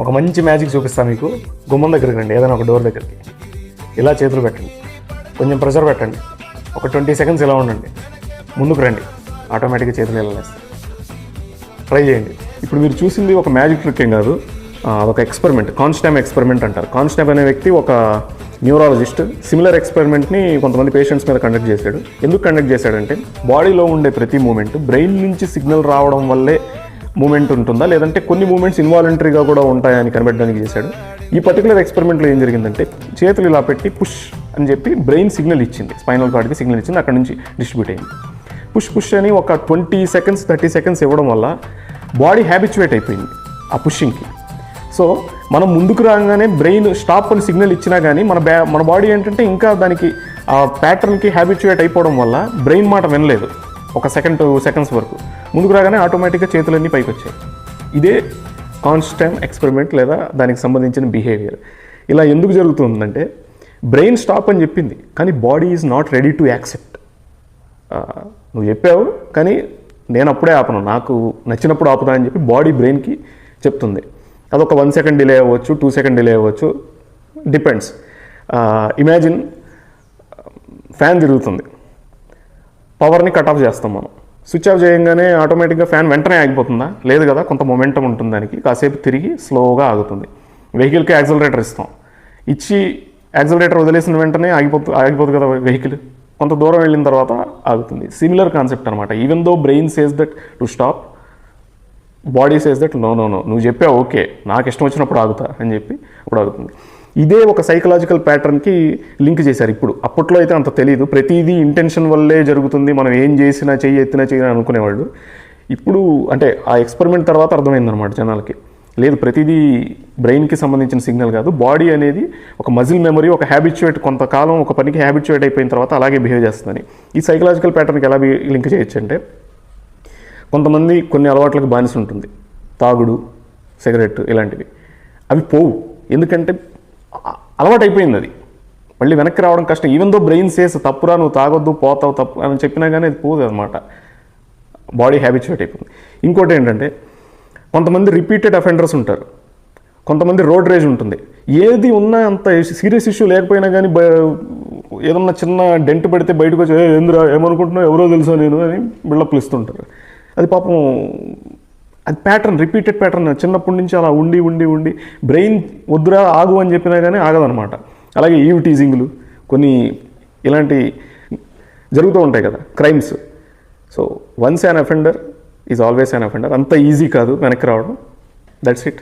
ఒక మంచి మ్యాజిక్ చూపిస్తాను మీకు. గుమ్మం దగ్గరికి రండి, ఏదైనా ఒక డోర్ దగ్గరికి. ఇలా చేతులు పెట్టండి, కొంచెం ప్రెషర్ పెట్టండి, ఒక 20 సెకండ్స్ ఇలా ఉండండి, ముందుకు రండి, ఆటోమేటిక్గా చేతులు వెళ్ళలేస్తాయి. ట్రై చేయండి. ఇప్పుడు మీరు చూసింది ఒక మ్యాజిక్ ట్రిక్ ఏం కాదు, ఒక ఎక్స్పెరిమెంట్, కాన్స్టామ్ ఎక్స్పెరిమెంట్ అంటారు. కాన్స్టామ్ అనే వ్యక్తి ఒక న్యూరాలజిస్ట్. సిమిలర్ ఎక్స్పెరిమెంట్ని కొంతమంది పేషెంట్స్ మీద కండక్ట్ చేశాడు. ఎందుకు కండక్ట్ చేశాడంటే, బాడీలో ఉండే ప్రతి మూమెంట్ బ్రెయిన్ నుంచి సిగ్నల్ రావడం వల్లే మూమెంట్ ఉంటుందా, లేదంటే కొన్ని మూమెంట్స్ ఇన్వాలంటరీగా కూడా ఉంటాయని కనిపెట్టడానికి చేశాడు. ఈ పర్టికులర్ ఎక్స్పెరిమెంట్లో ఏం జరిగిందంటే, చేతులు ఇలా పెట్టి పుష్ అని చెప్పి బ్రెయిన్ సిగ్నల్ ఇచ్చింది, స్పైనల్ కార్డ్కి సిగ్నల్ ఇచ్చింది, అక్కడ నుంచి డిస్ట్రిబ్యూట్ అయింది. పుష్ అని ఒక 20 సెకండ్స్ 30 సెకండ్స్ ఇవ్వడం వల్ల బాడీ హ్యాబిచ్యువేట్ అయిపోయింది ఆ పుషింగ్కి. సో మనం ముందుకు రాగానే బ్రెయిన్ స్టాప్ అని సిగ్నల్ ఇచ్చినా కానీ మన బాడీ ఏంటంటే ఇంకా దానికి ఆ ప్యాటర్న్కి హ్యాబిచ్యువేట్ అయిపోవడం వల్ల బ్రెయిన్ మాట వినలేదు ఒక 2 సెకండ్స్ వరకు. ముందుకు రాగానే ఆటోమేటిక్గా చేతులన్నీ పైకి వచ్చాయి. ఇదే కాన్స్టామ్ ఎక్స్పెరిమెంట్ లేదా దానికి సంబంధించిన బిహేవియర్. ఇలా ఎందుకు జరుగుతుందంటే, బ్రెయిన్ స్టాప్ అని చెప్పింది కానీ body is not ready to accept. నువ్వు చెప్పావు కానీ నేను అప్పుడే ఆపను, నాకు నచ్చినప్పుడు ఆపుతా అని చెప్పి బాడీ బ్రెయిన్కి చెప్తుంది. అదొక 1 సెకండ్ డిలే అవ్వచ్చు, 2 సెకండ్ డిలే అవ్వచ్చు, డిపెండ్స్. ఇమాజిన్ ఫ్యాన్ తిరుగుతుంది, పవర్ని కట్ ఆఫ్ చేస్తాం మనం. స్విచ్ ఆఫ్ చేయగానే ఆటోమేటిక్గా ఫ్యాన్ వెంటనే ఆగిపోతుందా? లేదు కదా, కొంత మొమెంటం ఉంటుంది దానికి, కాసేపు తిరిగి స్లోగా ఆగుతుంది. వెహికల్కి యాక్సిలరేటర్ ఇస్తాం, ఇచ్చి యాక్సిలరేటర్ వదిలేసిన వెంటనే ఆగిపోతుంది కదా వెహికల్, కొంత దూరం వెళ్ళిన తర్వాత ఆగుతుంది. సిమిలర్ కాన్సెప్ట్ అనమాట. Even though brain says that to stop, body says that no నువ్వు చెప్పావు ఓకే, నాకు ఇష్టం వచ్చినప్పుడు ఆగుతా అని చెప్పి అప్పుడు ఆగుతుంది. ఇదే ఒక సైకలాజికల్ ప్యాటర్న్కి లింక్ చేశారు ఇప్పుడు. అప్పట్లో అయితే అంత తెలియదు, ప్రతిదీ ఇంటెన్షన్ వల్లే జరుగుతుంది, మనం ఏం చేసినా చెయ్యి ఎత్తినా చేయని అనుకునేవాళ్ళు. ఇప్పుడు అంటే ఆ ఎక్స్పెరిమెంట్ తర్వాత అర్థమైందనమాట జనాలకి, లేదు ప్రతిదీ బ్రెయిన్కి సంబంధించిన సిగ్నల్ కాదు, బాడీ అనేది ఒక మజిల్ మెమరీ, ఒక హ్యాబిచ్యువేట్, కొంతకాలం ఒక పనికి హ్యాబిచ్యువేట్ అయిపోయిన తర్వాత అలాగే బిహేవ్ చేస్తుందని. ఈ సైకలాజికల్ ప్యాటర్న్కి ఎలా లింక్ చేయొచ్చు అంటే, కొంతమంది కొన్ని అలవాట్లకు బానిస ఉంటుంది, తాగుడు, సిగరెట్ ఇలాంటివి. అవి పోవు, ఎందుకంటే అలవాటు అయిపోయింది. అది మళ్ళీ వెనక్కి రావడం కష్టం. ఈవెన్ దో బ్రెయిన్ సేస్ తప్పురా, నువ్వు తాగొద్దు, పోతావు తప్పు అని చెప్పినా కానీ అది పోదు అనమాట, బాడీ హ్యాబిచ్యువేట్ అయిపోతుంది. ఇంకోటి ఏంటంటే, కొంతమంది రిపీటెడ్ అఫెండర్స్ ఉంటారు, కొంతమంది రోడ్ రేజ్ ఉంటుంది. ఏది ఉన్నా అంత సీరియస్ ఇష్యూ లేకపోయినా కానీ ఏదన్నా చిన్న డెంట్ పడితే బయటకు వచ్చి ఎందురా ఏమనుకుంటున్నావు, ఎవరో తెలుసా నేను అని బిల్డప్లు ఇస్తుంటారు. అది పాపం అది ప్యాటర్న్, రిపీటెడ్ ప్యాటర్న్, చిన్నప్పటి నుంచి అలా ఉండి బ్రెయిన్ వద్దురా ఆగు అని చెప్పినా కానీ ఆగదనమాట. అలాగే ఈవ్ టీజింగ్లు, కొన్ని ఇలాంటి జరుగుతూ ఉంటాయి కదా, crimes. So once an offender is always an offender. అంత ఈజీ కాదు వెనక్కి రావడం. That's it.